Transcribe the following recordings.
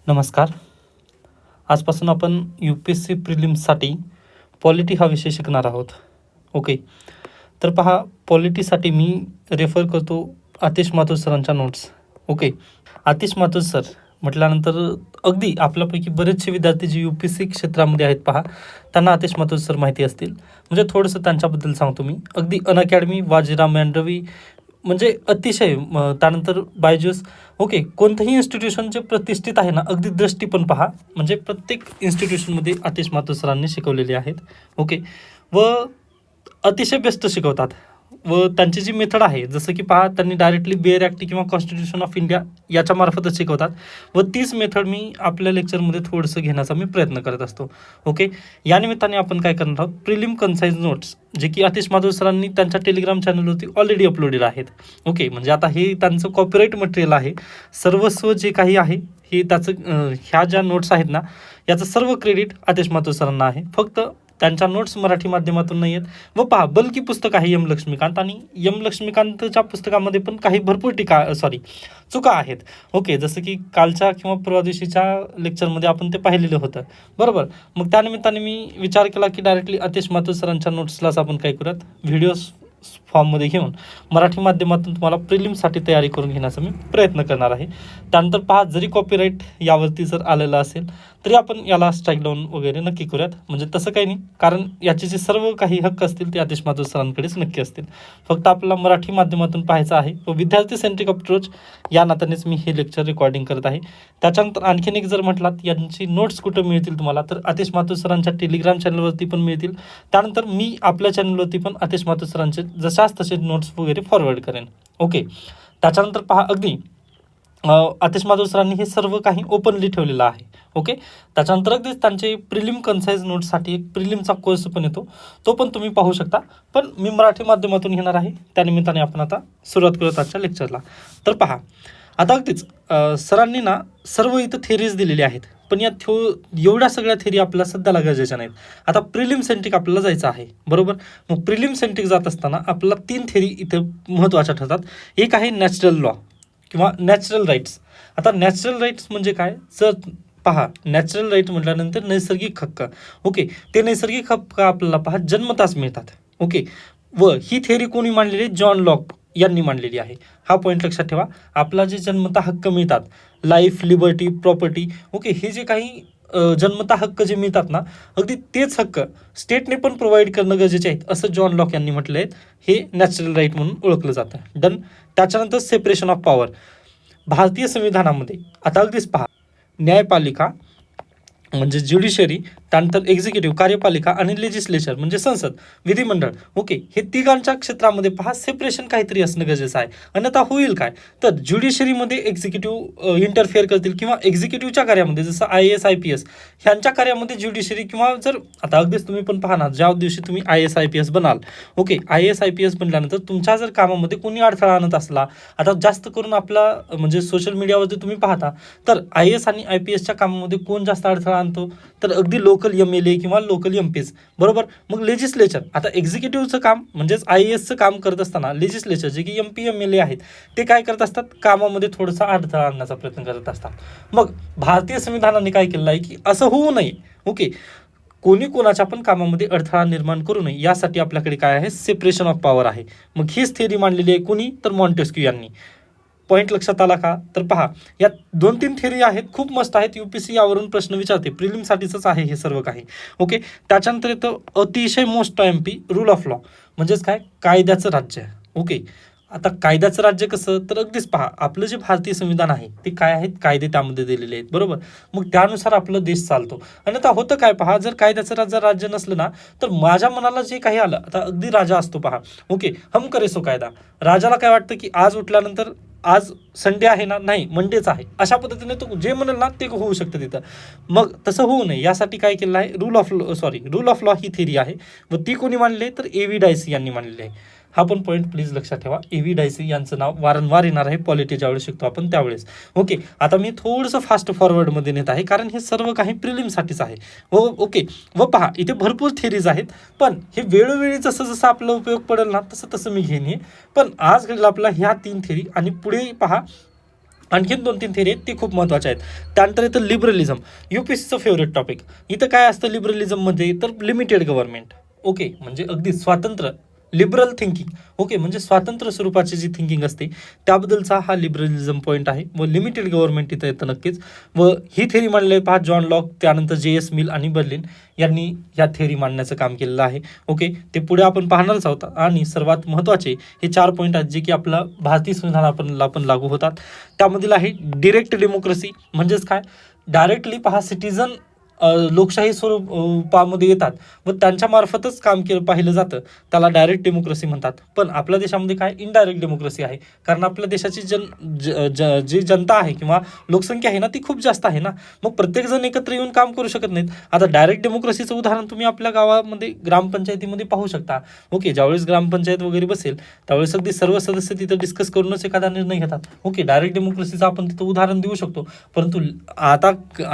नमस्कार. आजपासून आपण UPSC प्रिलिम्ससाठी पॉलिटी हा विषय शिकणार आहोत. ओके. तर पहा, पॉलिटीसाठी मी रेफर करतो आतिश माथुर सरांच्या notes. Okay. Atish Mathur sir म्हटल्यानंतर अगदी आपल्यापैकी बरेचसे विद्यार्थी जे UPSC क्षेत्रामध्ये आहेत पहा, त्यांना आतिश माथुर सर माहिती असतील. म्हणजे थोडंसं त्यांच्याबद्दल सांगतो मी. अगदी अनअकॅडमी, वाजीराव मेंढरवी म्हणजे अतिशय त्यानंतर बायजूस. ओके. कोणतंही इन्स्टिट्यूशन जे प्रतिष्ठित आहे ना, अगदी दृष्टी पण पहा, म्हणजे प्रत्येक इन्स्टिट्यूशनमध्ये आतिश माथुर सरांनी शिकवलेले आहेत. ओके. व अतिशय बेस्ट शिकवतात. व त्यांची जी मेथड आहे, जसं की पहा, त्यांनी डायरेक्टली बेअर ॲक्ट किंवा कॉन्स्टिट्यूशन ऑफ इंडिया याच्यामार्फतच शिकवतात. व तीच मेथड मी आपल्या लेक्चरमध्ये थोडंसं घेण्याचा मी प्रयत्न करत असतो. ओके. या निमित्ताने आपण काय करणार आहोत, प्रिलिम कन्साइज नोट्स जे की आतिश माथुर सरांनी त्यांच्या टेलिग्राम चॅनलवरती ऑलरेडी अपलोडेड आहेत. ओके. म्हणजे आता हे त्यांचं कॉपीराईट मटेरियल आहे. सर्वस्व जे काही आहे हे त्याचं ह्या ज्या नोट्स आहेत ना, याचं सर्व क्रेडिट आतिश माथुर सरांना आहे. फक्त त्यांच्या नोट्स मराठी माध्यमातून नाही आहेत. व पहा, बल्की पुस्तक आहे एम लक्ष्मीकांत, आणि एम लक्ष्मीकांतच्या पुस्तकामध्ये पण काही भरपूर चुका आहेत. ओके. जसं की कालच्या किंवा परवा दिवशीच्या लेक्चरमध्ये आपण ते पाहिलेलं होतं, बरोबर. मग त्यानिमित्ताने मी विचार केला की डायरेक्टली आतिश माथुर सरांच्या नोट्सलाच आपण काय करूयात, व्हिडिओज फॉर्ममध्ये घेऊन मराठी माध्यमातून तुम्हाला प्रिलिमसाठी तयारी करून घेण्याचा मी प्रयत्न करणार आहे. त्यानंतर पहा, जरी कॉपीराईट यावरती जर आलेलं असेल तरी आपण याला स्ट्राईक डाऊन वगैरे नक्की करूयात. म्हणजे तसं काही नाही, कारण याचे जे सर्व काही हक्क असतील ते आतिश माथुर सरांकडेच नक्की असतील. फक्त आपल्याला मराठी माध्यमातून पाहायचं आहे व विद्यार्थी सेंट्रिक अप्रोच या नात्यानेच मी हे लेक्चर रेकॉर्डिंग करत आहे. त्याच्यानंतर आणखीन एक जर म्हटलात यांची नोट्स कुठं मिळतील तुम्हाला, तर आतिश माथुर सरांच्या टेलिग्राम चॅनलवरती पण मिळतील. त्यानंतर मी आपल्या चॅनलवरती पण आतिश माथुर सरांचे जशाच तसे नोट्स वगैरे फॉरवर्ड करेन. ओके. त्याच्यानंतर पहा, अगदी आतिश माथुर सरांनी हे सर्व काही ओपनली ठेवलेलं आहे. ओके. त्याच्यानंतर अगदीच त्यांचे प्रिलिम कन्साइज नोट्ससाठी एक प्रिलिमचा कोर्स पण येतो, तो पण तुम्ही पाहू शकता. पण मी मराठी माध्यमातून घेणार आहे, त्यानिमित्ताने आपण आता सुरुवात करूयात आजच्या लेक्चरला. तर पहा, आता अगदीच सरांनी ना सर्व इथं थेरीज दिलेली आहेत, पण या एवढ्या सगळ्या थेरी आपल्याला सध्याला गरजेच्या नाहीत. आता प्रिलिम सेंट्रिक आपल्याला जायचं आहे, बरोबर. मग प्रिलिम सेंट्रिक जात असताना आपल्याला 3 थेरी इथं महत्त्वाच्या ठरतात. एक आहे नॅचरल लॉ किंवा नॅचरल राईट्स. आता नॅचरल राईट्स म्हणजे काय, जर पहा, नॅचरल राईट म्हटल्यानंतर नैसर्गिक हक्क. ओके. ते नैसर्गिक हक्क आपल्याला पहा जन्मताच मिळतात. ओके. व ही थेरी कोणी मांडलेली, जॉन लॉक यांनी मांडलेली आहे. हा पॉईंट लक्षात ठेवा. आपला जे जन्मता हक्क मिळतात, लाईफ, लिबर्टी, प्रॉपर्टी, ओके, हे जे काही जन्मता हक्क जे मिळतात ना, अगदी तेच हक्क स्टेटने पण प्रोव्हाइड करणं गरजेचे आहेत, असं जॉन लॉक यांनी म्हटलं आहे. हे नॅचरल राईट म्हणून ओळखलं जातं. डन. त्याच्यानंतर सेपरेशन ऑफ पॉवर. भारतीय संविधानामध्ये आता अगदीच पहा, न्यायपालिका म्हणजे ज्युडिशरी, त्यानंतर एक्झिक्युटिव्ह कार्यपालिका आणि लेजिस्लेचर म्हणजे संसद, विधिमंडळ. ओके. हे तिघांच्या क्षेत्रामध्ये पहा सेपरेशन काहीतरी असणं गरजेचं आहे. अन्यथा होईल काय, तर ज्युडिशरीमध्ये एक्झिक्युटिव्ह इंटरफेअर करतील किंवा एक्झिक्युटिव्हच्या कार्यामध्ये जसं IAS IPS ह्यांच्या कार्यामध्ये ज्युडिशरी, किंवा जर आता अगदीच तुम्ही पण पाहा ना, ज्या दिवशी तुम्ही IAS IPS बनाल, ओके, IAS IPS बनल्यानंतर तुमच्या जर कामामध्ये कोणी अडथळा आणत असला, आता जास्त करून आपला म्हणजे सोशल मीडियावरती तुम्ही पाहता, तर IAS आणि IPSच्या कामामध्ये कोण जास्त अडथळा आणतो, तर अगदी लोकल MLA किंवा लोकल MPs, बरोबर. मग लेजिस्लेचर, आता एक्झिक्युटिव्हचं काम म्हणजेच IASचं काम करत असताना लेजिस्लेचर जे की MP MLA आहेत ते काय करत असतात, कामामध्ये थोडासा अडथळा आणण्याचा प्रयत्न करत असतात. मग भारतीय संविधानाने काय केलं आहे की असं होऊ नये. ओके. कोणी कोणाच्या पण कामामध्ये अडथळा निर्माण करू नये यासाठी आपल्याकडे काय आहे, सेपरेशन ऑफ पॉवर आहे. मग हीच थेरी मांडलेली आहे कोणी, तर मॉन्टेस्क्यू यांनी. पॉईंट लक्षात आला का. तर पहा, या 2-3 थेरी आहेत, खूप मस्त आहेत. UPSC यावरून प्रश्न विचारते, प्रिलिमसाठीच आहे हे सर्व काही. ओके. त्याच्यानंतर येतं अतिशय most MP, rule of law म्हणजेच काय, कायद्याचं राज्य. ओके. आता कायद्याचं राज्य कसं, तर अगदीच पहा, आपलं जे भारतीय संविधान आहे ते काय आहेत, कायदे त्यामध्ये दिलेले आहेत, बरोबर. मग त्यानुसार आपला देश चालतो. आणि आता होतं काय पहा, जर कायद्याचं राज्य नसलं ना, तर माझ्या मनाला जे काही आलं, आता अगदी राजा असतो पहा, ओके, हम करे सो कायदा. राजाला काय वाटतं की आज उठल्यानंतर आज संडे आहे ना, नाही मंडेच आहे, अशा पद्धतीने तो जे म्हणेल ना ते होऊ शकतं तिथं. मग तसं होऊ नये यासाठी काय केलं आहे, rule of law he theory आहे. व ती कोणी मांडली, तर AV डायसी यांनी मांडलेली आहे. हा पण पॉईंट प्लीज लक्षात ठेवा. AV डायसी यांचं नाव वारंवार येणार आहे पॉलिटी ज्यावेळेस शिकतो आपण त्यावेळेस. ओके. आता मी थोडंसं फास्ट फॉरवर्डमध्ये नेत आहे, कारण हे सर्व काही प्रिलिमसाठीच आहे. ओके. व पहा, इथे भरपूर थेरीज आहेत, पण हे वेळोवेळी जसं जसं आपला उपयोग पडेल ना तसं तसं मी घेईन. पण आज घडलं आपला ह्या 3 थेरी, आणि पुढे पहा आणखीन 2-3 थिअरी आहेत, ती खूप महत्त्वाच्या आहेत. त्यानंतर येतं लिबरलिझम, UPSCचं फेवरेट टॉपिक. इथं काय असतं लिबरलिझममध्ये, तर लिमिटेड गव्हर्नमेंट. ओके, म्हणजे अगदी स्वातंत्र्य, लिबरल थिंकिंग. ओके, म्हणजे स्वातंत्र्य स्वरूपाची जी थिंकिंग असते त्याबद्दलचा हा लिबरलिझम पॉईंट आहे. व लिमिटेड गव्हर्नमेंट इथं येतं नक्कीच. व ही थेरी मांडली आहे पहा जॉन लॉक, त्यानंतर JS मिल आणि बर्लिन यांनी या थेरी मांडण्याचं काम केलेलं आहे. ओके, ते पुढे आपण पाहणारच आहोत. आणि सर्वात महत्त्वाचे हे 4 पॉईंट आहेत जे की आपला भारतीय संविधानाला पण लागू होतात. त्यामधील आहे डिरेक्ट डेमोक्रेसी, म्हणजेच काय, डायरेक्टली पहा सिटीजन लोकशाही स्वरूपामध्ये येतात व त्यांच्या मार्फतच काम केलं पाहिलं जातं, त्याला डायरेक्ट डेमोक्रेसी म्हणतात. पण आपल्या देशामध्ये काय इनडायरेक्ट डेमोक्रेसी आहे, कारण आपल्या देशाची जी जनता आहे किंवा लोकसंख्या आहे ना ती खूप जास्त आहे ना, मग प्रत्येकजण एकत्र येऊन काम करू शकत नाहीत. आता डायरेक्ट डेमोक्रेसीचं उदाहरण तुम्ही आपल्या गावामध्ये ग्रामपंचायतीमध्ये पाहू शकता. ओके, ज्यावेळेस ग्रामपंचायत वगैरे बसेल त्यावेळेस अगदी सर्व सदस्य तिथं डिस्कस करूनच एखादा निर्णय घेतात. ओके, डायरेक्ट डेमोक्रेसीचं आपण तिथं उदाहरण देऊ शकतो. परंतु आता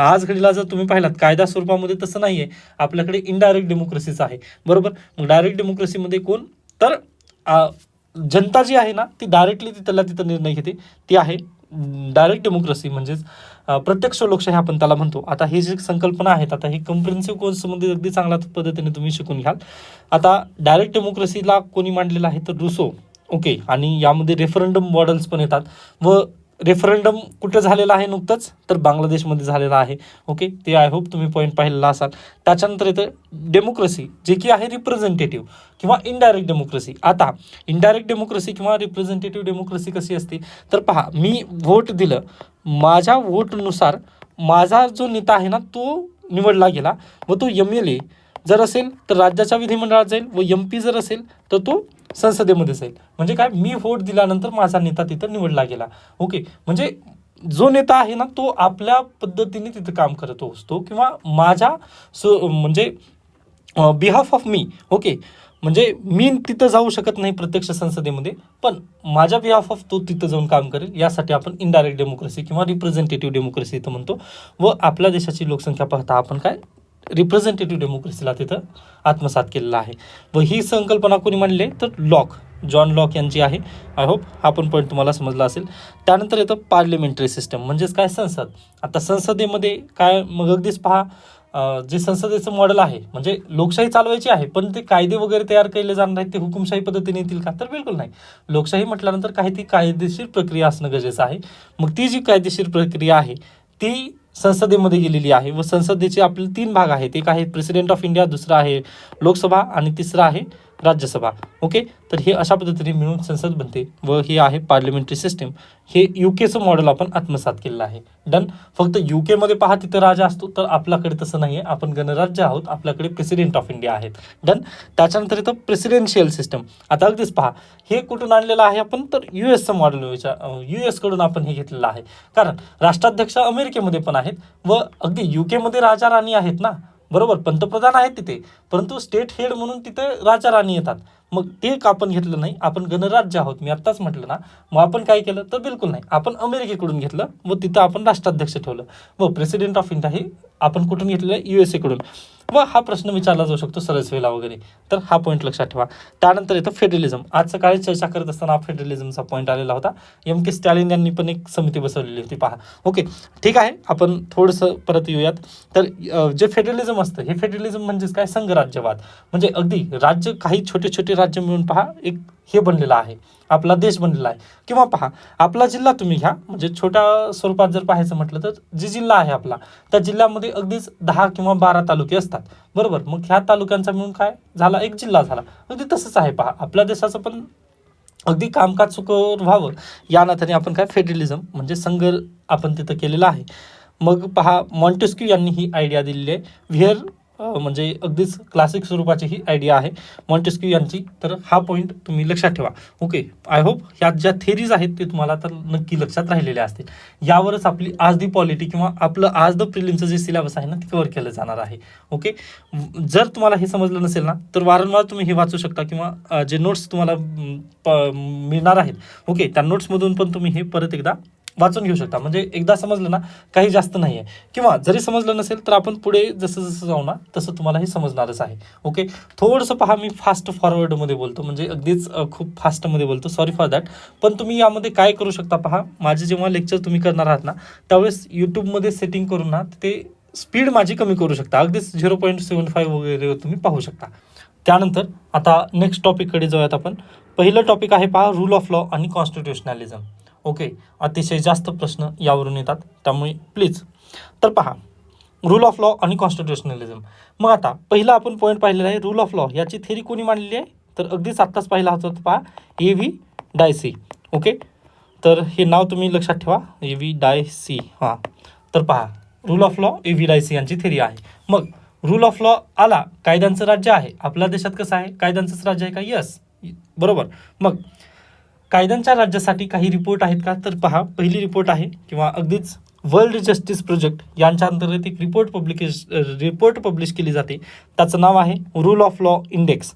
आज घडीला जर तुम्ही पाहिलात कायदा स्वरूपामध्ये तसं नाही आहे, आपल्याकडे इनडायरेक्ट डेमोक्रेसीचं आहे. बरोबर, मग डायरेक्ट डेमोक्रेसीमध्ये कोण, तर जनता जी आहे ना ती डायरेक्टली तिथं निर्णय घेते, ती आहे डायरेक्ट डेमोक्रेसी, म्हणजेच प्रत्यक्ष लोकशाही आपण त्याला म्हणतो. आता ही जी संकल्पना आहेत, आता ही कम्प्रिहेन्सिव्ह कोर्समध्ये अगदी चांगल्या पद्धतीने तुम्ही शिकून घ्याल. आता डायरेक्ट डेमोक्रेसीला कोणी मांडलेलं आहे, तर रुसो. ओके, आणि यामध्ये रेफरंडम मॉडेल्स पण येतात. व रेफरंडम कुठं झालेलं आहे नुकतंच, तर बांगलादेशमध्ये झालेला आहे. ओके, ते आय होप तुम्ही पॉईंट पाहिलेला असाल. त्याच्यानंतर येतं डेमोक्रेसी, जे की आहे रिप्रेझेंटेटिव्ह किंवा इनडायरेक्ट डेमोक्रेसी. आता इनडायरेक्ट डेमोक्रेसी किंवा रिप्रेझेंटेटिव्ह डेमोक्रेसी कशी असते, तर पहा, मी व्होट दिलं, माझ्या व्होटनुसार माझा जो नेता आहे ना तो निवडला गेला व तो MLA जर असेल तर राज्याच्या विधिमंडळात जाईल व MP जर असेल तर तो संसदेमध्ये जाईल. म्हणजे काय, मी व्होट दिल्यानंतर माझा नेता तिथं निवडला गेला. ओके, म्हणजे जो नेता आहे ना तो आपल्या पद्धतीने तिथं काम करत असतो किंवा माझ्या म्हणजे बिहाफ ऑफ मी. ओके, म्हणजे मी तिथं जाऊ शकत नाही प्रत्यक्ष संसदेमध्ये, पण माझ्या बिहाफ ऑफ तो तिथं जाऊन काम करेल. यासाठी आपण इनडायरेक्ट डेमोक्रेसी किंवा रिप्रेझेंटेटिव्ह डेमोक्रेसी इथं म्हणतो. व आपल्या देशाची लोकसंख्या पाहता आपण काय रिप्रेझेंटेटिव्ह डेमोक्रेसीला तिथं आत्मसात केलेलं आहे. व ही संकल्पना कोणी मांडली, तर लॉक, जॉन लॉक यांची आहे. आय होप हा पण पॉईंट तुम्हाला समजला असेल. त्यानंतर येतं पार्लिमेंटरी सिस्टम, म्हणजेच काय संसद. आता संसदेमध्ये काय, मग अगदीच पहा, जे संसदेचं मॉडेल आहे, म्हणजे लोकशाही चालवायची आहे पण ते कायदे वगैरे तयार केले जाणार आहेत ते हुकुमशाही पद्धतीने येतील का, तर बिलकुल नाही. लोकशाही म्हटल्यानंतर काही ती कायदेशीर प्रक्रिया असणं गरजेचं आहे. मग ती जी कायदेशीर प्रक्रिया आहे ती संसदेमध्ये गेलेली आहे. व संसदेचे आपले 3 भाग आहेत, एक आहे प्रेसिडेंट ऑफ इंडिया, दुसरा आहे लोकसभा आणि तिसरा आहे राज्यसभा. ओके, तर हे अशा पद्धतीने मिळून संसद बनते व हे आहे पार्लिमेंटरी सिस्टीम. हे UKचं मॉडेल आपण आत्मसात केलेलं आहे. डन. फक्त UKमध्ये पहा तिथं राजा असतो, तर आपल्याकडे तसं नाही आहे, आपण गणराज्य आहोत, आपल्याकडे प्रेसिडेंट ऑफ इंडिया आहेत. डन. त्याच्यानंतर येतं प्रेसिडेन्शियल सिस्टम. आता अगदीच पहा, हे कुठून आणलेलं आहे आपण, तर US मॉडेल, US कडून आपण हे घेतलेलं आहे. कारण राष्ट्राध्यक्ष अमेरिकेमध्ये पण आहेत व अगदी UKमध्ये राजा राणी आहेत ना, बरोबर, पंतप्रधान आहेत तिथे, परंतु स्टेट हेड म्हणून तिथे राजा राणी येतात. मग ते आपण घेतलं नाही, आपण गणराज्य आहोत, मी आत्ताच म्हटलं ना. मग आपण काय केलं, तर बिलकुल नाही, आपण अमेरिकेकडून घेतलं व तिथं आपण राष्ट्राध्यक्ष ठेवलं. व प्रेसिडेंट ऑफ इंडिया हे आपण कुठून घेतलेलं आहे, USA कडून. व हा प्रश्न विचारला जाऊ शकतो सरसवेला वगैरे, तर हा पॉईंट लक्षात ठेवा. त्यानंतर येतं फेडरलिझम. आज सकाळी चर्चा करत असताना फेडरलिझमचा पॉईंट आलेला होता. MK स्टॅलिन यांनी पण एक समिती बसवलेली होती पहा. ओके, ठीक आहे, आपण थोडंसं परत येऊयात. तर जे फेडरलिझम असतं, हे फेडरलिझम म्हणजेच काय, संघराज्यवाद. म्हणजे अगदी राज्य, काही छोटे छोटे राज्य मिळून पहा एक हे बनलेला आहे, आपला देश बनलेला आहे. किंवा पहा, आपला जिल्हा तुम्ही घ्या, म्हणजे छोट्या स्वरूपात जर पाहायचं म्हटलं तर जे जिल्हा आहे आपला, त्या जिल्ह्यामध्ये अगदीच 10 किंवा 12 तालुके असतात. बरोबर, मग ह्या तालुक्यांचा मिळून काय झाला, एक जिल्हा झाला. अगदी तसंच आहे पहा, आपल्या देशाचं पण अगदी कामकाज सुकर व्हावं या नात्याने आपण काय फेडरलिझम म्हणजे संघ आपण तिथं केलेला आहे. मग पहा, मॉन्टेस्क्यू यांनी ही आयडिया दिलेली आहे. व्हेअर म्हणजे अगदीच क्लासिक स्वरूपाची ही आयडिया आहे मॉन्टेस्क्यू यांची. तर हा पॉईंट तुम्ही लक्षात ठेवा. ओके, आय होप ह्या ज्या थेरीज आहेत ते तुम्हाला तर नक्की लक्षात राहिलेल्या असतील. यावरच आपली आज दी पॉलिटी किंवा आपलं आज द प्रिलिमचं जे सिलेबस आहे ना ते कव्हर केलं जाणार आहे. ओके, जर तुम्हाला हे समजलं नसेल ना तर वारंवार तुम्ही हे वाचू शकता किंवा जे नोट्स तुम्हाला मिळणार आहेत, ओके, त्या नोट्समधून पण तुम्ही हे परत एकदा वाचून घेऊ शकता. म्हणजे एकदा समजलं ना, काही जास्त नाही आहे. किंवा जरी समजलं नसेल तर आपण पुढे जसं जसं जाऊ ना तसं तुम्हाला हे समजणारच आहे. ओके, थोडंसं पहा मी फास्ट फॉरवर्डमध्ये बोलतो, म्हणजे अगदीच खूप फास्टमध्ये बोलतो, सॉरी फॉर दॅट. पण तुम्ही यामध्ये काय करू शकता पहा, माझे जेव्हा लेक्चर तुम्ही करणार आहात ना त्यावेळेस यूट्यूबमध्ये सेटिंग करून ना ते स्पीड माझी कमी करू शकता. अगदीच 0.75 वगैरे तुम्ही पाहू शकता. त्यानंतर आता नेक्स्ट टॉपिककडे जाऊयात आपण. पहिलं टॉपिक आहे पहा, रूल ऑफ लॉ आणि कॉन्स्टिट्युशनॅलिझम. ओके, अतिशय जास्त प्रश्न यावरून येतात, त्यामुळे प्लीज. तर पहा, रूल ऑफ लॉ आणि कॉन्स्टिट्युशनलिझम. मग आता पहिला आपण पॉईंट पाहिलेला आहे, रूल ऑफ लॉ याची थेरी कोणी मांडलेली आहे, तर अगदीच आत्ताच पाहिला होता पहा, A.V. डायसी. ओके, तर हे नाव तुम्ही लक्षात ठेवा, A.V. डायसी. हां, तर पहा, rule of law A.V. Dicey यांची थेरी आहे. मग रूल ऑफ लॉ आला, कायद्यांचं राज्य आहे. आपल्या देशात कसं आहे, कायद्यांचंच राज्य आहे का? यस, बरोबर. मग कायद्यांच्या राज्यासाठी काही रिपोर्ट आहेत का, तर पहा, पहिली रिपोर्ट आहे किंवा अगदीच वर्ल्ड जस्टिस प्रोजेक्ट यांच्या अंतर्गत एक रिपोर्ट पब्लिश केली जाते. त्याचं नाव आहे रूल ऑफ लॉ इंडेक्स.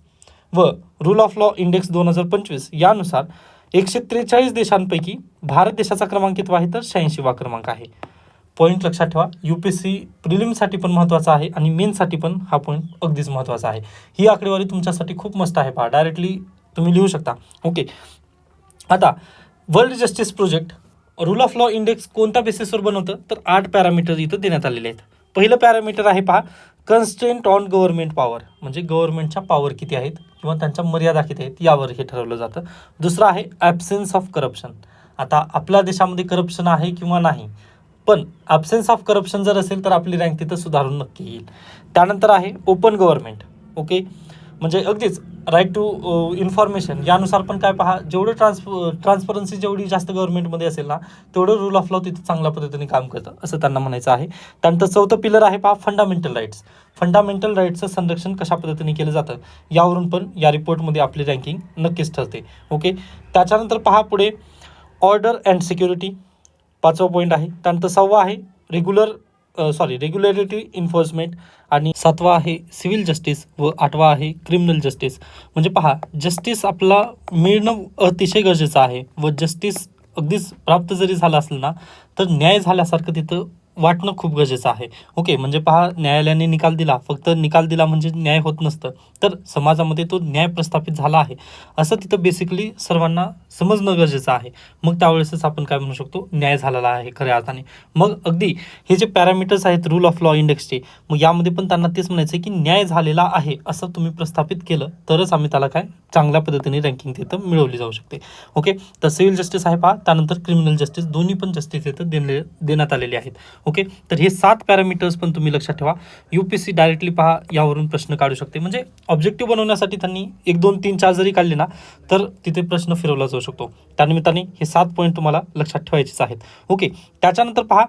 व रूल ऑफ लॉ इंडेक्स 2025 यानुसार 143 देशांपैकी भारत देशाचा क्रमांक कितवा आहे, तर 86वा क्रमांक आहे. पॉईंट लक्षात ठेवा, UPSC प्रिलिमसाठी पण महत्त्वाचा आहे आणि मेनसाठी पण हा पॉईंट अगदीच महत्त्वाचा आहे. ही आकडेवारी तुमच्यासाठी खूप मस्त आहे पहा, डायरेक्टली तुम्ही लिहू शकता. ओके, आता world justice project rule of law index कोणत्या बेसिसवर बनवतं, तर 8 पॅरामीटर इथं देण्यात आलेले आहेत. पहिलं पॅरामीटर आहे पहा, कन्स्ट्रेंट ऑन गव्हर्नमेंट पॉवर, म्हणजे गव्हर्नमेंटच्या पॉवर किती आहेत किंवा त्यांच्या मर्यादा किती आहेत यावर हे ठरवलं जातं. दुसरं आहे ॲब्सेन्स ऑफ करप्शन. आता आपल्या देशामध्ये करप्शन आहे किंवा नाही, पण ॲब्सेन्स ऑफ करप्शन जर असेल तर आपली रँक तिथं सुधारून नक्की येईल. त्यानंतर आहे ओपन गव्हर्नमेंट. ओके, म्हणजे अगदीच राईट टू इन्फॉर्मेशन यानुसार पण काय पहा, जेवढं ट्रान्सपरन्सी जेवढी जास्त गव्हर्नमेंटमध्ये असेल ना तेवढं रूल ऑफ लॉ तिथं चांगल्या पद्धतीने काम करतं, असं त्यांना म्हणायचं आहे. त्यानंतर चौथं पिलर आहे पहा, फंडामेंटल राईट्स. फंडामेंटल राईट्सचं संरक्षण कशा पद्धतीने केलं जातं यावरून पण या रिपोर्टमध्ये आपली रँकिंग नक्कीच ठरते. ओके, त्याच्यानंतर पहा पुढे ऑर्डर अँड सिक्युरिटी, 5वा पॉईंट आहे. त्यानंतर 6वा आहे रेग्युलेटरी इन्फोर्समेंट, आणि 7वा आहे सिव्हिल जस्टिस व 8वा आहे क्रिमिनल जस्टिस. म्हणजे पहा, जस्टिस आपला मिळणं अतिशय गरजेचं आहे व जस्टिस अगदीच प्राप्त जरी झालं असेल ना तर न्याय झाल्यासारखं तिथं वाटणं खूप गरजेचं आहे. ओके, म्हणजे पहा, न्यायालयाने निकाल दिला, फक्त निकाल दिला म्हणजे न्याय होत नसतं, तर समाजामध्ये तो न्याय प्रस्थापित झाला आहे असं तिथं बेसिकली सर्वांना समजणं गरजेचं आहे. मग त्यावेळेसच आपण काय म्हणू शकतो, न्याय झालेला आहे खऱ्या अर्थाने. मग अगदी हे जे पॅरामीटर्स आहेत रूल ऑफ लॉ इंडेक्सचे, मग यामध्ये पण त्यांना तेच म्हणायचं आहे की न्याय झालेला आहे असं तुम्ही प्रस्थापित केलं तरच आम्ही त्याला काय चांगल्या पद्धतीने रँकिंग तिथं मिळवली जाऊ शकते. ओके, तर सिव्हिल जस्टिस आहे पहा, त्यानंतर क्रिमिनल जस्टिस, दोन्ही पण जस्टिस इथं देण्यात आलेले आहेत. ओके, तर हे 7 पॅरामीटर्स पण तुम्ही लक्षात ठेवा. UPSC डायरेक्टली पहा यावरून प्रश्न काढू शकते. म्हणजे ऑब्जेक्टिव्ह बनवण्यासाठी त्यांनी 1 2 3 4 जरी काढले ना तर तिथे प्रश्न फिरवला जाऊ शकतो. त्यानिमित्ताने हे 7 पॉईंट तुम्हाला लक्षात ठेवायचेच आहेत. ओके, त्याच्यानंतर पहा,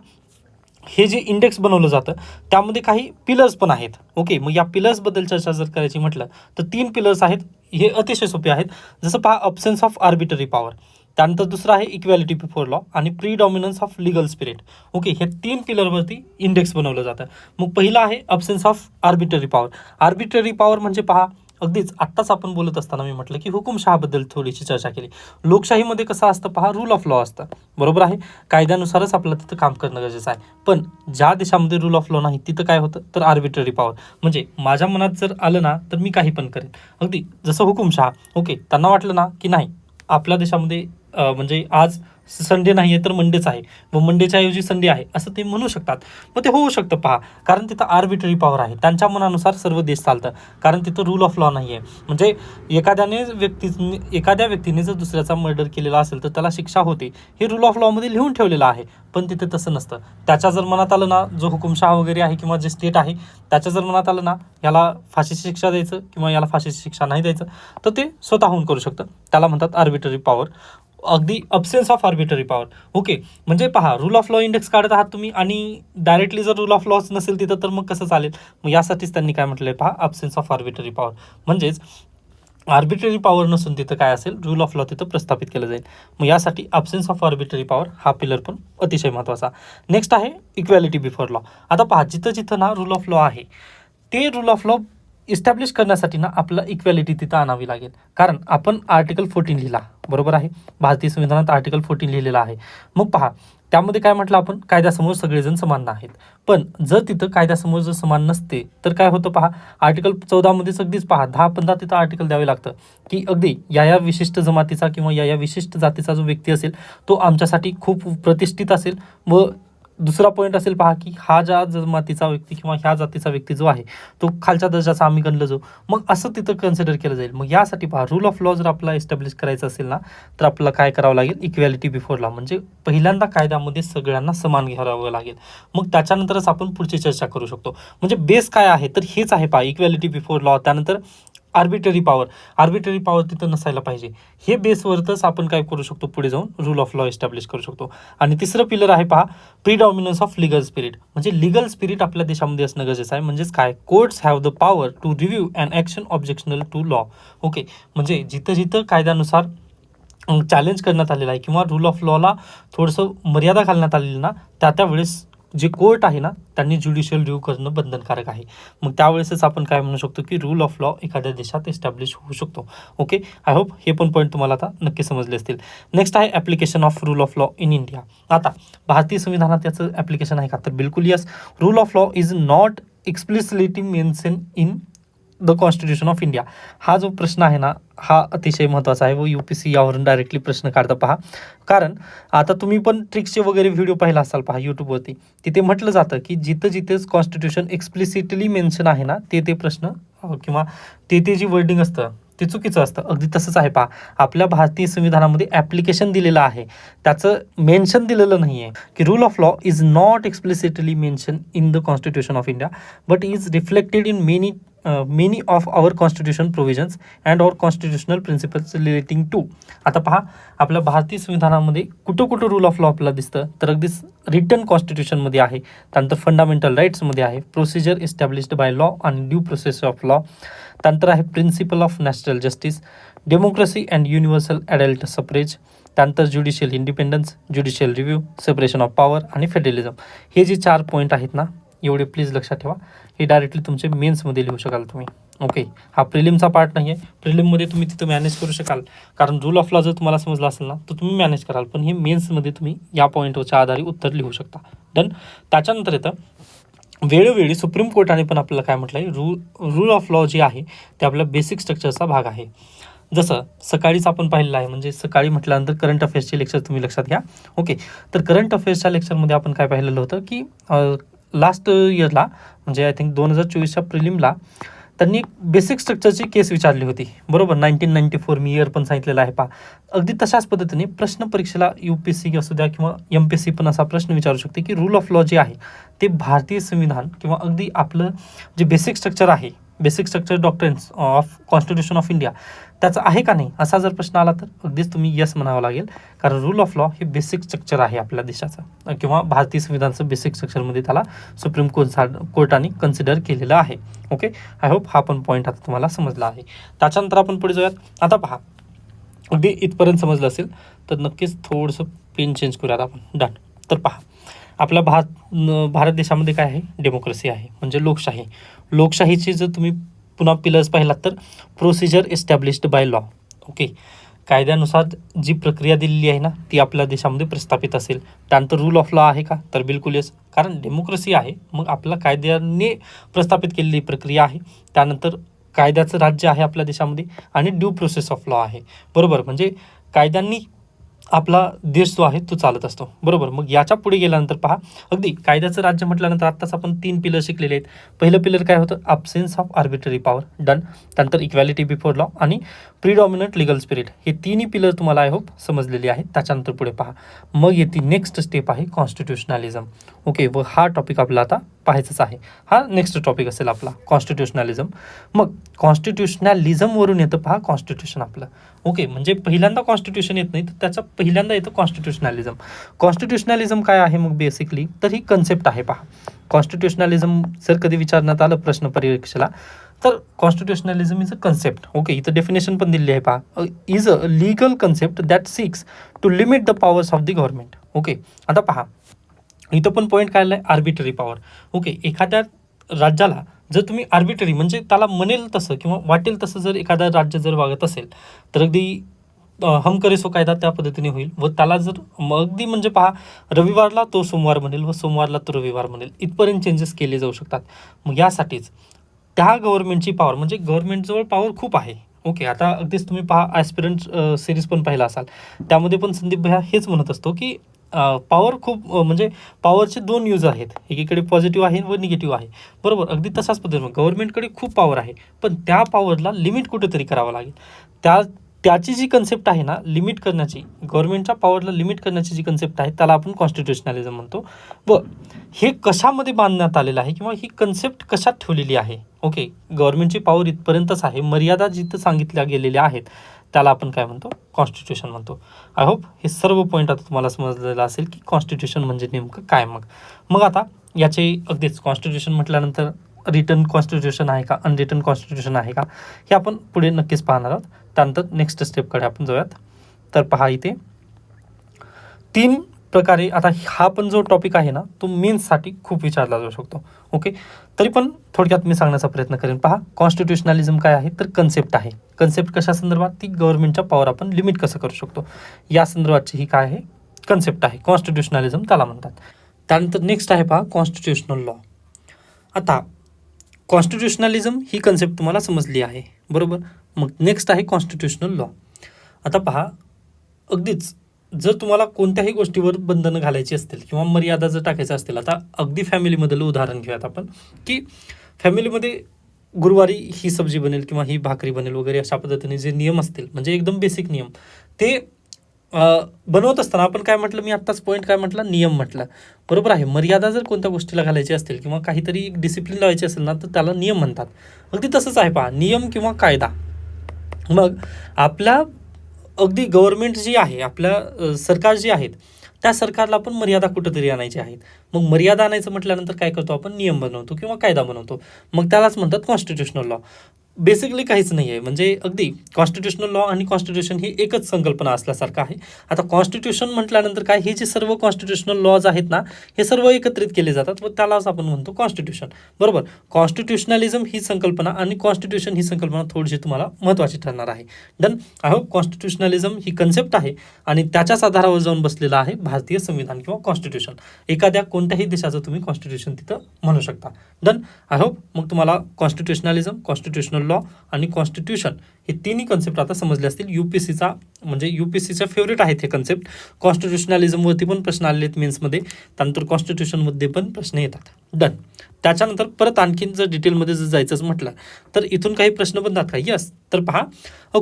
हे जे इंडेक्स बनवलं जातं त्यामध्ये काही पिलर्स पण आहेत. ओके, मग या पिलर्सबद्दल चर्चा जर करायची म्हटलं तर 3 पिलर्स आहेत. हे अतिशय सोपे आहेत. जसं पहा, अब्सेन्स ऑफ आर्बिटरी पॉवर, त्यानंतर दुसरं आहे इक्वॅलिटी बिफोर लॉ आणि प्रीडॉमिनन्स ऑफ लिगल स्पिरिट. ओके, हे 3 पिलरवरती इंडेक्स बनवलं जातं. मग पहिलं आहे absence of arbitrary power. Arbitrary power म्हणजे पहा, अगदीच आत्ताच आपण बोलत असताना मी म्हटलं की हुकुमशहाबद्दल थोडीशी चर्चा केली. लोकशाहीमध्ये कसं असतं पहा, रूल ऑफ लॉ असतं, बरोबर आहे, कायद्यानुसारच आपलं तिथं काम करणं गरजेचं आहे. पण ज्या देशामध्ये रूल ऑफ लॉ नाही तिथं काय होतं, तर आर्बिटरी पॉवर, म्हणजे माझ्या मनात जर आलं ना तर मी काही पण करेन. अगदी जसं हुकुमशहा. ओके, त्यांना वाटलं ना की नाही, आपल्या देशामध्ये म्हणजे आज संडे नाही आहे तर मंडेच आहे व मंडेच्या ऐवजी संडे आहे असं ते म्हणू शकतात. मग ते होऊ शकतं पहा, कारण तिथं आर्बिटरी पॉवर आहे, त्यांच्या मनानुसार सर्व देश चालतं, कारण तिथं रूल ऑफ लॉ नाही आहे. म्हणजे एखाद्या व्यक्तीने जर दुसऱ्याचा मर्डर केलेला असेल तर त्याला शिक्षा होते, हे रूल ऑफ लॉमध्ये लिहून ठेवलेलं आहे. पण तिथे तसं नसतं. त्याच्या जर मनात आलं ना, जो हुकुमशहा वगैरे आहे किंवा जे स्टेट आहे त्याच्या जर मनात आलं ना याला फाशीची शिक्षा द्यायचं किंवा याला फाशीची शिक्षा नाही द्यायचं तर ते स्वतःहून करू शकतं. त्याला म्हणतात आर्बिटरी पॉवर, अगदी absence of arbitrary power. Okay, म्हणजे पहा, रूल ऑफ लॉ इंडेक्स काढत आहात तुम्ही आणि डायरेक्टली जर रूल ऑफ लॉच नसेल तिथं तर मग कसं चालेल. मग यासाठीच त्यांनी काय म्हटलंय पहा, अब्सेन्स ऑफ आर्बिटरी पॉवर, म्हणजेच आर्बिटरी पॉवर नसून तिथं काय असेल, रूल ऑफ लॉ तिथं प्रस्थापित केलं जाईल. मग यासाठी अब्सेन्स ऑफ आर्बिटरी पॉवर हा पिलर पण अतिशय महत्त्वाचा. नेक्स्ट आहे इक्वॅलिटी बिफोर लॉ. आता पहा, जिथं जिथं ना रूल ऑफ लॉ आहे ते रूल ऑफ लॉ इस्टॅब्लिश करण्यासाठी ना आपलं इक्वॅलिटी तिथं आणावी लागेल. कारण आपण आर्टिकल 14 लिहिला, बरोबर आहे. भारतीय संविधानात आर्टिकल 14 लिहिलेला आहे. मग पहा, त्यामध्ये काय म्हटलं आपण, कायद्यासमोर सगळेजण समान आहेत. पण जर तिथं कायद्यासमोर जर समान नसते तर काय होतं पहा, आर्टिकल 14 मध्येच अगदीच पहा 10-15 तिथं आर्टिकल द्यावे लागतं की अगदी या विशिष्ट जमातीचा किंवा या विशिष्ट जातीचा जो व्यक्ती असेल तो आमच्यासाठी खूप प्रतिष्ठित असेल. व दुसरा पॉईंट असेल पहा की हा ज्या जमातीचा व्यक्ती किंवा ह्या जातीचा व्यक्ती जो आहे तो खालच्या दर्जाचा आम्ही गणलं जाऊ. मग असं तिथं कन्सिडर केलं जाईल. मग यासाठी पहा, रूल ऑफ लॉ जर आपला एस्टॅब्लिश करायचं असेल ना तर आपल्याला काय करावं लागेल, इक्वॅलिटी बिफोर लॉ, म्हणजे पहिल्यांदा कायद्यामध्ये सगळ्यांना समान घ्यावं लागेल. मग त्याच्यानंतरच आपण पुढची चर्चा करू शकतो. म्हणजे बेस काय आहे तर हेच आहे पहा, इक्वॅलिटी बिफोर लॉ. त्यानंतर आर्बिटरी पॉवर तिथं नसायला पाहिजे. हे बेसवरच आपण काय करू शकतो, पुढे जाऊन रूल ऑफ लॉ एस्टॅब्लिश करू शकतो. आणि तिसरं पिलर आहे पहा, प्रीडॉमिनन्स ऑफ लिगल स्पिरिट, म्हणजे लिगल स्पिरिट आपल्या देशामध्ये असणं गरजेचं आहे. म्हणजेच काय, courts have the power to review and action objectional to law. Okay, म्हणजे जिथं जिथं कायद्यानुसार चॅलेंज करण्यात आलेलं आहे किंवा रूल ऑफ लॉला थोडंसं मर्यादा घालण्यात आलेली ना, त्यावेळेस जे कोर्ट आहे ना त्यांनी ज्युडिशियल रिव्ह्यू करणं बंधनकारक आहे. मग त्यावेळेसच आपण काय म्हणू शकतो की रूल ऑफ लॉ एखाद्या देशात एस्टॅब्लिश होऊ शकतो. ओके, आय होप हे पण पॉईंट तुम्हाला आता नक्की समजले असतील. नेक्स्ट आहे application of rule of law in India. आता भारतीय संविधानात याचं ॲप्लिकेशन आहे का, तर बिलकुल yes. Rule of law is not explicitly mention in the constitution of India. हा जो प्रश्न आहे ना हा अतिशय महत्त्वाचा आहे व UPSC यावरून डायरेक्टली प्रश्न काढता पहा. कारण आता तुम्ही पण ट्रिक्सचे वगैरे व्हिडिओ पाहिला असाल पहा यूट्यूबवरती, तिथे म्हटलं जातं की जिथं जिथेच कॉन्स्टिट्यूशन एक्सप्लिसिटली मेन्शन आहे ना ते प्रश्न किंवा ते जी वर्डिंग असतं ते चुकीचं असतं. अगदी तसंच आहे पहा, आपल्या भारतीय संविधानामध्ये ॲप्लिकेशन दिलेलं आहे, त्याचं मेन्शन दिलेलं नाही आहे की rule of law is not explicitly mention in the constitution of India but is reflected in many of our constitution provisions and our constitutional principles relating to. आता पहा, आपल्या भारतीय संविधानामध्ये कुठं रूल ऑफ लॉ आपल्याला दिसतं, तर अगदीच रिटन कॉन्स्टिट्यूशनमध्ये आहे, त्यानंतर फंडामेंटल राईट्समध्ये आहे, प्रोसिजर इस्टॅब्लिश्ड बाय लॉ आणि ड्यू प्रोसेस ऑफ लॉ, त्यानंतर आहे principle of natural justice, democracy and universal adult suffrage, त्यानंतर judicial independence, judicial review, separation of power आणि फेडरलिझम. हे जे 4 पॉईंट आहेत ना, एवढे प्लीज लक्षात ठेवा. हे डायरेक्टली तुमचे मेन्समध्ये लिहू शकाल तुम्ही. ओके, हा प्रिलिमचा पार्ट नाही आहे. प्रिलिममध्ये तुम्ही तिथं मॅनेज करू शकाल, कारण रूल ऑफ लॉ जर तुम्हाला समजला असेल ना तर तुम्ही मॅनेज कराल. पण हे मेन्समध्ये तुम्ही या पॉईंटवरच्या आधारे उत्तर लिहू शकता. डन. त्याच्यानंतर येतं वेळोवेळी सुप्रीम कोर्टाने पण आपल्याला काय म्हटलं आहे, रूल ऑफ लॉ जे आहे ते आपल्या बेसिक स्ट्रक्चरचा भाग आहे. जसं सकाळीच आपण पाहिलेलं आहे, म्हणजे सकाळी म्हटल्यानंतर करंट अफेअर्सचे लेक्चर तुम्ही लक्षात घ्या. ओके, तर करंट अफेअर्सच्या लेक्चरमध्ये आपण काय पाहिलेलं होतं की लास्ट इयरला म्हणजे आय थिंक 2024च्या प्रिलिमला त्यांनी एक बेसिक स्ट्रक्चरची केस विचारली होती, बरोबर. 1994 मी इयर पण सांगितलेला आहे पहा. अगदी तशाच पद्धतीने प्रश्न परीक्षेला UPSC असू द्या किंवा MPSC पण असा प्रश्न विचारू शकते की रूल ऑफ लॉ जे आहे ते भारतीय संविधान किंवा अगदी आपलं जे बेसिक स्ट्रक्चर आहे, basic structure doctrines of constitution of India, त्याचं आहे का नाही, असा जर प्रश्न आला तर अगदीच तुम्ही यस म्हणावं लागेल. कारण रूल ऑफ लॉ हे बेसिक स्ट्रक्चर आहे आपल्या देशाचं किंवा भारतीय संविधानाचं बेसिक स्ट्रक्चरमध्ये त्याला सुप्रीम कोर्टाने कन्सिडर केलेलं आहे. ओके, आय होप हा पण पॉईंट आता तुम्हाला समजला आहे. त्याच्यानंतर आपण पुढे जाऊयात. आता पहा, अगदी इथपर्यंत समजलं असेल तर नक्कीच थोडंसं पेन चेंज करूयात आपण. डन. तर पहा, आपल्या भारत देशामध्ये काय आहे, डेमोक्रेसी आहे, म्हणजे लोकशाही. लोकशाहीची जर तुम्ही पुन्हा पिलर्स पाहिलात तर procedure established by law. Okay, कायद्यानुसार जी प्रक्रिया दिलेली आहे ना ती आपल्या देशामध्ये प्रस्थापित असेल. त्यानंतर रूल ऑफ लॉ आहे का, तर बिलकुल येस, कारण डेमोक्रेसी आहे, मग आपल्या कायद्याने प्रस्थापित केलेली प्रक्रिया आहे. त्यानंतर कायद्याचं राज्य आहे आपल्या देशामध्ये आणि ड्यू प्रोसेस ऑफ लॉ आहे, बरोबर. म्हणजे कायद्यांनी आपला देश जो आहे तो चालत असतो, बरोबर. मग याच्या पुढे गेल्यानंतर पहा, अगदी कायद्याचं राज्य म्हटल्यानंतर आत्ताच आपण 3 पिलर शिकलेले आहेत. पहिलं पिलर काय होतं, absence of arbitrary power. Done. त्यानंतर इक्वॅलिटी बिफोर लॉ आणि प्रीडॉमिनंट लिगल स्पिरिट. हे तिन्ही पिलर तुम्हाला आय होप समजलेली आहेत. त्याच्यानंतर पुढे पहा, मग येते नेक्स्ट स्टेप आहे कॉन्स्टिट्युशनॅलिझम. ओके, व हा टॉपिक आपला आता पाहायचाच आहे. हा नेक्स्ट टॉपिक असेल आपला कॉन्स्टिट्युशनॅलिझम. मग कॉन्स्टिट्युशनॅलिझमवरून येतं पहा कॉन्स्टिट्यूशन आपलं. ओके, म्हणजे पहिल्यांदा कॉन्स्टिट्यूशन येत नाही तर त्याचा पहिल्यांदा येतं कॉन्स्टिट्युशनॅलिझम. कॉन्स्टिट्युशनॅलिझम काय आहे मग बेसिकली, तर ही कन्सेप्ट आहे पहा. कॉन्स्टिट्युशनॅलिझम जर कधी विचारण्यात आलं प्रश्न परीक्षेला तर constitutionalism is a concept. Okay, इथं डेफिनेशन पण दिली आहे पहा, is a legal concept that seeks to limit the powers of the government. Okay, आता पहा इथं पण पॉईंट काय आला आहे, आर्बिटरी पॉवर. ओके, एखाद्या राज्याला जर तुम्ही आर्बिटरी म्हणजे त्याला म्हणेल तसं किंवा वाटेल तसं जर एखादा राज्य जर वागत असेल तर अगदी हम करे सो कायदा त्या पद्धतीने होईल व त्याला जर अगदी म्हणजे पहा रविवारला तो सोमवार बनेल व सोमवारला तो रविवार बनेल इथपर्यंत चेंजेस केले जाऊ शकतात. मग यासाठीच त्या गव्हर्नमेंटची पॉवर म्हणजे गव्हर्नमेंटजवळ पॉवर खूप आहे. ओके, आता अगदीच तुम्ही पहा ॲस्पिरंट सिरीज पण पाहिला असाल, त्यामध्ये पण संदीप भैया हेच म्हणत असतो की पॉवर खूप म्हणजे पॉवरचे 2 यूज आहेत, एकीकडे पॉझिटिव्ह आहे व निगेटिव्ह आहे. बरोबर, अगदी तसाच पद्धतीने गव्हर्नमेंटकडे खूप पॉवर आहे, पण त्या पॉवरला लिमिट कुठेतरी करावं लागेल. त्याची जी कन्सेप्ट आहे ना लिमिट करण्याची, गव्हर्नमेंटच्या पॉवरला लिमिट करण्याची जी कन्सेप्ट आहे त्याला आपण कॉन्स्टिट्युशनॅलिझम म्हणतो. व हे कशामध्ये बांधण्यात आलेलं आहे किंवा ही कन्सेप्ट कशात ठेवलेली आहे. ओके, गव्हर्नमेंटची पॉवर इथपर्यंतच आहे, मर्यादा जिथं सांगितल्या गेलेल्या आहेत त्याला आपण काय म्हणतो, कॉन्स्टिट्यूशन म्हणतो. आय होप हे सर्व पॉईंट आता तुम्हाला समजलेलं असेल की कॉन्स्टिट्यूशन म्हणजे नेमकं काय. मग आता याचे अगदीच कॉन्स्टिट्यूशन म्हटल्यानंतर रिटन कॉन्स्टिट्यूशन आहे का, अनरिटन कॉन्स्टिट्यूशन आहे का, हे आपण पुढे नक्कीच पाहणार आहोत. त्यानंतर नेक्स्ट स्टेपकडे आपण जाऊयात. तर पहा इथे 3 प्रकारे, आता हा पण जो टॉपिक आहे ना तो मेन्ससाठी खूप विचारला जाऊ शकतो. ओके, तरी पण थोडक्यात मी सांगण्याचा प्रयत्न करेन. पहा, कॉन्स्टिट्युशनलिझम काय आहे तर कन्सेप्ट आहे. कन्सेप्ट कशा संदर्भात, ती गव्हर्नमेंटच्या पॉवर आपण लिमिट कसं करू शकतो या संदर्भातची ही काय आहे, कन्सेप्ट आहे. कॉन्स्टिट्युशनलिझम त्याला म्हणतात. त्यानंतर नेक्स्ट आहे पहा कॉन्स्टिट्युशनल लॉ. आता कॉन्स्टिट्युशनलिझम ही कन्सेप्ट तुम्हाला समजली आहे, बरोबर. मग नेक्स्ट आहे कॉन्स्टिट्युशनल लॉ. आता पहा, अगदीच जर तुम्हाला कोणत्याही गोष्टीवर बंधनं घालायची असतील किंवा मर्यादा जर टाकायच्या असतील, आता अगदी फॅमिलीमधलं उदाहरण घेऊयात आपण, की फॅमिलीमध्ये गुरुवारी ही सब्जी बनेल किंवा ही भाकरी बनेल वगैरे अशा पद्धतीने जे नियम असतील, म्हणजे एकदम बेसिक नियम, ते बनवत असताना आपण काय म्हटलं, मी आत्ताच पॉईंट काय म्हटलं, नियम म्हटलं, बरोबर आहे. मर्यादा जर कोणत्या गोष्टीला घालायची असतील किंवा काहीतरी डिसिप्लिन लावायची असेल ना तर त्याला नियम म्हणतात. अगदी तसंच आहे पहा, नियम किंवा कायदा. मग आपल्या अगदी गव्हर्नमेंट जी आहे, आपल्या सरकार जी आहेत, त्या सरकारला पण मर्यादा कुठंतरी आणायची आहेत. मग मर्यादा आणायचं म्हटल्यानंतर काय करतो आपण, नियम बनवतो किंवा कायदा बनवतो. मग त्यालाच म्हणतात कॉन्स्टिट्युशनल लॉ. बेसिकली काहीच नाही आहे, म्हणजे अगदी कॉन्स्टिट्युशनल लॉ आणि कॉन्स्टिट्यूशन ही एकच संकल्पना असल्यासारखं आहे. आता कॉन्स्टिट्यूशन म्हटल्यानंतर काय, हे जे सर्व कॉन्स्टिट्युशनल लॉज आहेत ना हे सर्व एकत्रित केले जातात व त्यालाच आपण म्हणतो कॉन्स्टिट्यूशन, बरोबर. कॉन्स्टिट्युशनलिझम ही संकल्पना आणि कॉन्स्टिट्यूशन ही संकल्पना थोडीशी तुम्हाला महत्त्वाची ठरणार आहे. डन. आय होप कॉन्स्टिट्युशनलिझम ही कन्सेप्ट आहे आणि त्याच्याच आधारावर जाऊन बसलेलं आहे भारतीय संविधान किंवा कॉन्स्टिट्यूशन. एखाद्या कोणत्याही देशाचं तुम्ही कॉन्स्टिट्यूशन तिथं म्हणू शकता. डन. आय होप मग तुम्हाला कॉन्स्टिट्युशनलिझम, कॉन्स्टिट्युशनल लॉ आणि कॉन्स्टिट्यूशन हे तिन्ही कन्सेप्ट आता समजले असतील. यूपीसीचा म्हणजे यूपीसीच्या फेवरेट आहेत हे कन्सेप्ट. कॉन्स्टिट्युशनलिझमवरती पण प्रश्न आलेले आहेत मेन्समध्ये, त्यानंतर कॉन्स्टिट्यूशनमध्ये पण प्रश्न येतात. डन. त्याच्यानंतर परत आणखीन जर डिटेलमध्ये जर जायचंच म्हटलं तर इथून काही प्रश्न बनतात का, यस. तर पहा, a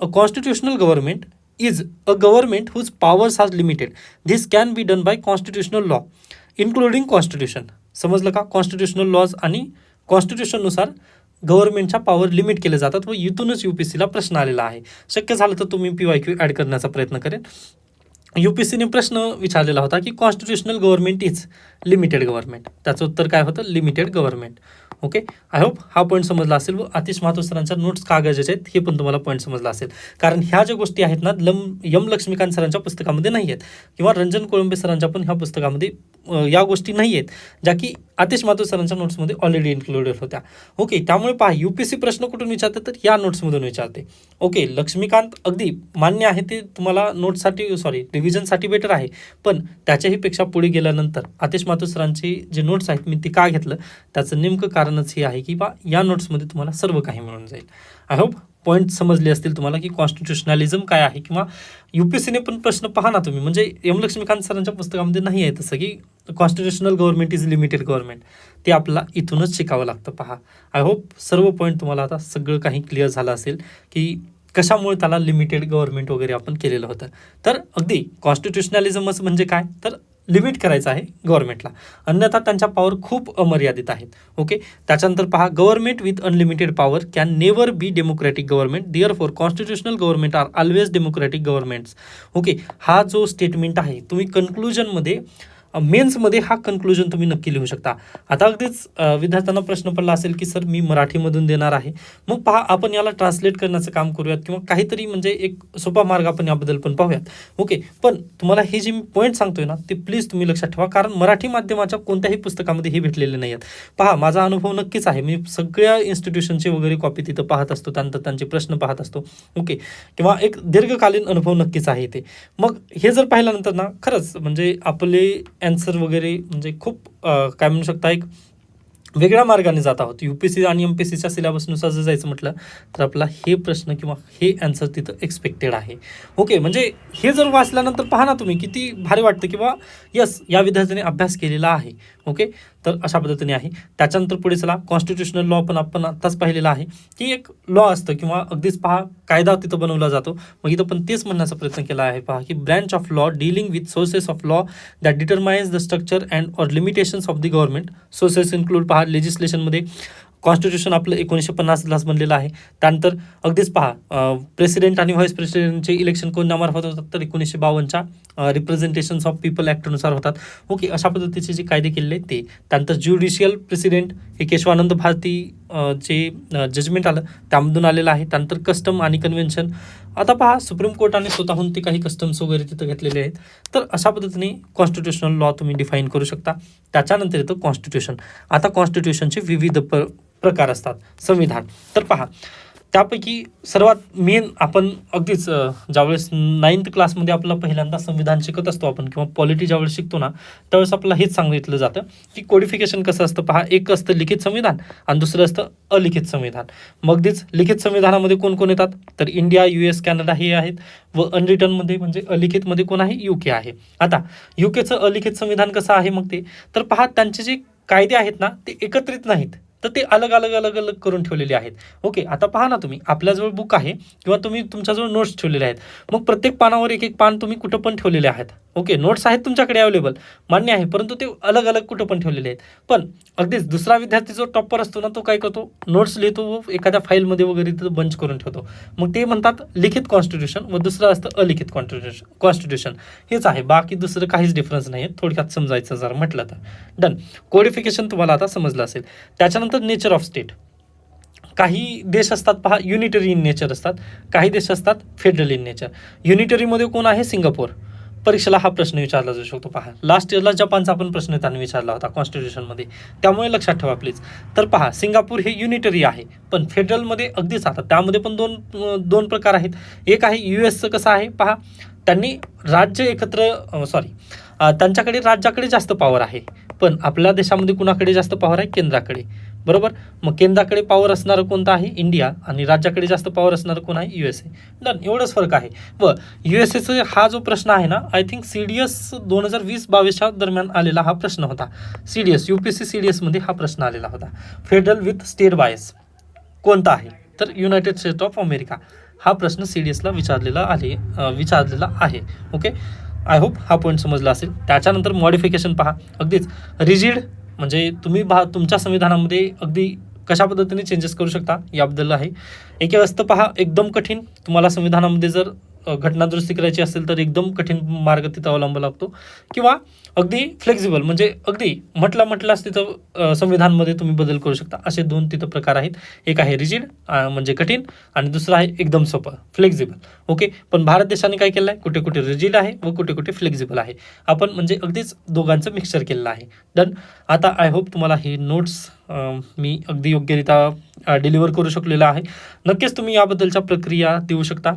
constitutional government is a government whose powers are limited. This can be done by constitutional law including constitution. समजलं का, कॉन्स्टिट्युशनल लॉज आणि कॉन्स्टिट्यूशननुसार गव्हर्नमेंटच्या पॉवर लिमिट केले जातात व इथूनच यूपीसीला प्रश्न आलेला आहे. शक्य झालं तर तुम्ही PYQ ॲड करण्याचा प्रयत्न करेन. यूपीसीने प्रश्न विचारलेला होता की constitutional government is limited government, त्याचं उत्तर काय होतं, limited government. Okay, I hope हा पॉईंट समजला असेल व आतिश माथुर सरांच्या नोट्स का गरजेचे आहेत हे पण तुम्हाला पॉईंट समजला असेल. कारण ह्या ज्या गोष्टी आहेत ना यम लक्ष्मीकांत सरांच्या पुस्तकामध्ये नाही आहेत किंवा रंजन कोळंबे सरांच्या पण ह्या पुस्तकामध्ये या गोष्टी नाही आहेत, ज्या की आतिश माथुर सरांच्या नोट्समध्ये ऑलरेडी इन्क्लुडेड होत्या. ओके, त्यामुळे पहा, यूपीसी प्रश्न कुठून विचारते तर या नोट्समधून विचारते. ओके, लक्ष्मीकांत अगदी मान्य आहे, ते तुम्हाला नोट्ससाठी रिव्हिजनसाठी बेटर आहे, पण त्याच्याही पेक्षा पुढे गेल्यानंतर आतिश माथुर सरांची जे नोट्स आहेत मी ती का घेतलं त्याचं नेमकं कारणच हे आहे की बा या नोट्समध्ये तुम्हाला सर्व काही मिळून जाईल. आय होप पॉईंट समजले असतील तुम्हाला की कॉन्स्टिट्युशनलिझम काय आहे. किंवा यूपीसीने पण प्रश्न पहा ना तुम्ही, म्हणजे एम लक्ष्मीकांत सरांच्या पुस्तकामध्ये नाही आहे तसं की constitutional government is limited government, ते आपल्याला इथूनच शिकावं लागतं. पहा, आय होप सर्व पॉईंट तुम्हाला आता सगळं काही क्लिअर झालं असेल की कशामुळे त्याला लिमिटेड गव्हर्नमेंट वगैरे आपण केलेलं होतं. तर अगदी कॉन्स्टिट्युशनलिझमच म्हणजे काय तर लिमिट करायचं आहे गव्हर्नमेंटला, अन्यथा त्यांच्या पॉवर खूप अमर्यादित आहेत. ओके, त्याच्यानंतर पहा, government with unlimited power can never be democratic government, therefore constitutional government are always democratic governments. Okay, हा जो स्टेटमेंट आहे तुम्ही कन्क्लुजनमध्ये मेन्समध्ये हा कन्क्लुजन तुम्ही नक्की लिहू शकता. आता अगदीच विद्यार्थ्यांना प्रश्न पडला असेल की सर मी मराठीमधून देणार आहे, मग पहा आपण याला ट्रान्सलेट करण्याचं काम करूयात किंवा काहीतरी म्हणजे एक सोपा मार्ग आपण याबद्दल पण पाहूयात. ओके, पण तुम्हाला हे जे मी पॉईंट सांगतोय ना ते प्लीज तुम्ही लक्षात ठेवा, कारण मराठी माध्यमाच्या कोणत्याही पुस्तकामध्ये हे भेटलेले नाही आहेत. पहा माझा अनुभव नक्कीच आहे, मी सगळ्या इन्स्टिट्यूशनची वगैरे कॉपी तिथं पाहत असतो, त्यानंतर त्यांचे प्रश्न पाहत असतो. ओके, किंवा एक दीर्घकालीन अनुभव नक्कीच आहे ते. मग हे जर पाहिल्यानंतर ना खरंच म्हणजे आपले ॲन्सर वगैरे म्हणजे खूप काय म्हणू शकता एक वेगळ्या मार्गाने जात आहोत. UPSC आणि MPSCच्या सिलेबसनुसार जर जायचं म्हटलं तर आपला हे प्रश्न किंवा हे ॲन्सर तिथं एक्सपेक्टेड आहे. ओके, म्हणजे हे जर वाचल्यानंतर पहा ना तुम्ही किती भारी वाटतं किंवा यस या विद्यार्थ्याने अभ्यास केलेला आहे. ओके, तर अशा पद्धतीने आहे. त्याच्यानंतर पुढे चला, कॉन्स्टिट्युशनल लॉ पण आपण आत्ताच पाहिलेला आहे की एक लॉ असतं किंवा अगदीच पहा कायदा तिथं बनवला जातो. मग इथं पण तेच म्हणण्याचा प्रयत्न केला आहे पहा की branch of law dealing with sources of law that determines the structure and or limitations of the government. Sources include पहा लेजिस्लेशनमध्ये कॉन्स्टिट्यूशन आपलं 1950लाच बनलेलं आहे. त्यानंतर अगदीच पहा प्रेसिडेंट आणि व्हाईस प्रेसिडेंटचे इलेक्शन कोणामार्फत होतात तर 1952च्या रिप्रेझेंटेशन्स ऑफ पीपल ॲक्टनुसार होतात. ओके, अशा पद्धतीचे जे कायदे केलेले आहेत ते. त्यानंतर ज्युडिशियल प्रेसिडेंट हे केशवानंद भारती जे जजमेंट आलं त्यामधून आलेलं आहे. त्यानंतर कस्टम आणि कन्व्हेन्शन, आता पहा सुप्रीम कोर्टाने स्वतःहून ते काही कस्टम्स वगैरे तिथं घेतलेले आहेत. तर अशा पद्धतीने कॉन्स्टिट्युशनल लॉ तुम्ही डिफाईन करू शकता. त्याच्यानंतर येतं कॉन्स्टिट्यूशन. आता कॉन्स्टिट्यूशनचे विविध प्रकार असतात. संविधान, तर पहा त्यापैकी सर्वात मेन आपण अगदीच ज्यावेळेस 9th क्लासमध्ये आपला पहिल्यांदा संविधान शिकत असतो आपण किंवा पॉलिटी ज्यावेळेस शिकतो ना त्यावेळेस आपल्याला हेच सांगितलं जातं की कोडिफिकेशन कसं असतं. पहा, एक असतं लिखित संविधान आणि दुसरं असतं अलिखित संविधान. मग अगदीच लिखित संविधानामध्ये कोण कोण येतात तर इंडिया, US, कॅनडा हे आहेत व अनरिटनमध्ये म्हणजे अलिखितमध्ये कोण आहे UK आहे. आता UKचं अलिखित संविधान कसं आहे मग ते, तर पहा त्यांचे जे कायदे आहेत ना ते एकत्रित नाहीत तर ते अलग अलग अलग अलग करून ठेवलेले आहेत. ओके, आता पहा ना तुम्ही आपल्याजवळ बुक आहे किंवा तुम्ही तुमच्याजवळ नोट्स ठेवलेले आहेत. मग प्रत्येक पानावर एक एक पान तुम्ही कुठं पण ठेवलेले आहेत. ओके, नोट्स आहेत तुमच्याकडे अवेलेबल, मान्य आहे, परंतु ते अलग अलग कुठं पण ठेवलेले आहेत. पण अगदीच दुसरा विद्यार्थी जो टॉपर असतो ना तो काय करतो, नोट्स लिहितो व एखाद्या फाईलमध्ये वगैरे तिथं बंच करून ठेवतो. मग ते म्हणतात लिखित कॉन्स्टिट्यूशन व दुसरं असतं अलिखित कॉन्स्टिट्यूशन. हेच आहे, बाकी दुसरं काहीच डिफरन्स नाही आहे, थोडक्यात समजायचं जर म्हटलं तर. डन. कोडिफिकेशन तुम्हाला आता समजलं असेल. त्याच्यानंतर नेचर ऑफ स्टेट. काही देश असतात पहा युनिटरी इन नेचर असतात, काही देश असतात फेडरल इन नेचर. युनिटरीमध्ये कोण आहे, सिंगापूर. परीक्षेला हा प्रश्न विचारला जाऊ शकतो. पहा लास्ट इयरला जपानचा पण प्रश्न त्यांनी विचारला होता कॉन्स्टिट्यूशनमध्ये, त्यामुळे लक्षात ठेवा प्लीज. तर पहा सिंगापूर हे युनिटरी आहे पण फेडरलमध्ये अगदीच आता त्यामध्ये पण दोन प्रकार आहेत. एक आहे US कसं आहे पहा, त्यांनी राज्य एकत्र त्यांच्याकडे राज्याकडे जास्त पॉवर आहे, पण आपल्या देशामध्ये कुणाकडे जास्त पॉवर आहे, केंद्राकडे. बरोबर, मग केंद्राकडे पॉवर असणारं कोणतं आहे, इंडिया, आणि राज्याकडे जास्त पॉवर असणारं कोण आहे, USA. डन, एवढंच फरक आहे. व USAचा हा जो प्रश्न आहे ना आय थिंक CDS 2020-22च्या दरम्यान आलेला हा प्रश्न होता. CDS UPSC CDSमध्ये हा प्रश्न आलेला होता. फेडरल विथ स्टेट बायस कोणता आहे तर युनायटेड स्टेट्स ऑफ अमेरिका. हा प्रश्न CDSला विचारलेला आहे. ओके, आय होप हा पॉईंट समजला असेल. त्याच्यानंतर मॉडिफिकेशन पहा, अगदीच रिजिड म्हणजे तुम्ही तुमच्या संविधानामध्ये अगदी कशा पद्धतीने चेंजेस करू शकता याबद्दल आहे. एक असतं पहा एकदम कठीण, तुम्हाला संविधानामध्ये जर घटना दुरुस्ती करायची असेल तर एकदम कठीण मार्ग तिथं अवलंबावा लागतो, किंवा अगदी फ्लेक्झिबल म्हणजे अगदी म्हटलाच तिथं संविधानमध्ये तुम्ही बदल करू शकता. असे दोन तिथं प्रकार आहेत. एक आहे रिजिड म्हणजे कठीण आणि दुसरं आहे एकदम सोपं फ्लेक्झिबल. ओके, पण भारत देशाने काय केलं आहे, कुठे कुठे रिजिड आहे व कुठे कुठे फ्लेक्झिबल आहे. आपण म्हणजे अगदीच दोघांचं मिक्सचर केलेलं आहे. डन. आता आय होप तुम्हाला हे नोट्स मी अगदी योग्यरित्या डिलिव्हर करू शकलेलं आहे. नक्कीच तुम्ही याबद्दलच्या प्रक्रिया देऊ शकता.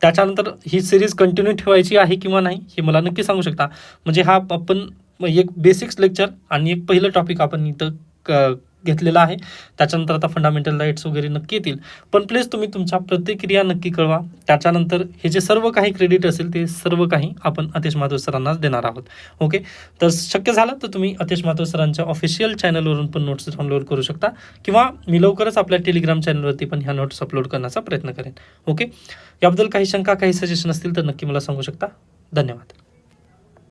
त्याच्यानंतर ही सिरीज कंटिन्यू ठेवायची आहे किंवा नाही हे मला नक्की सांगू शकता. म्हणजे हा आपण एक बेसिक्स लेक्चर आणि एक पहिलं टॉपिक आपण इथं घेतलेला आहे. त्याच्यानंतर आता फंडामेंटल राईट्स वगैरे नक्की येतील. पण प्लीज तुम्ही तुमच्या प्रतिक्रिया नक्की कळवा. त्याच्यानंतर हे जे सर्व काही क्रेडिट असेल ते सर्व काही आपण अतिश माधव सरांनाच देणार आहोत. ओके, तर शक्य झालं तर तुम्ही अतिश माधव सरांच्या ऑफिशियल चॅनलवरून पण नोट्स डाउनलोड करू शकता, किंवा मी लवकरच आपल्या टेलिग्राम चॅनलवरती पण ह्या नोट्स अपलोड करण्याचा प्रयत्न करेन. ओके, याबद्दल काही शंका काही सजेशन असतील तर नक्की मला सांगू शकता. धन्यवाद.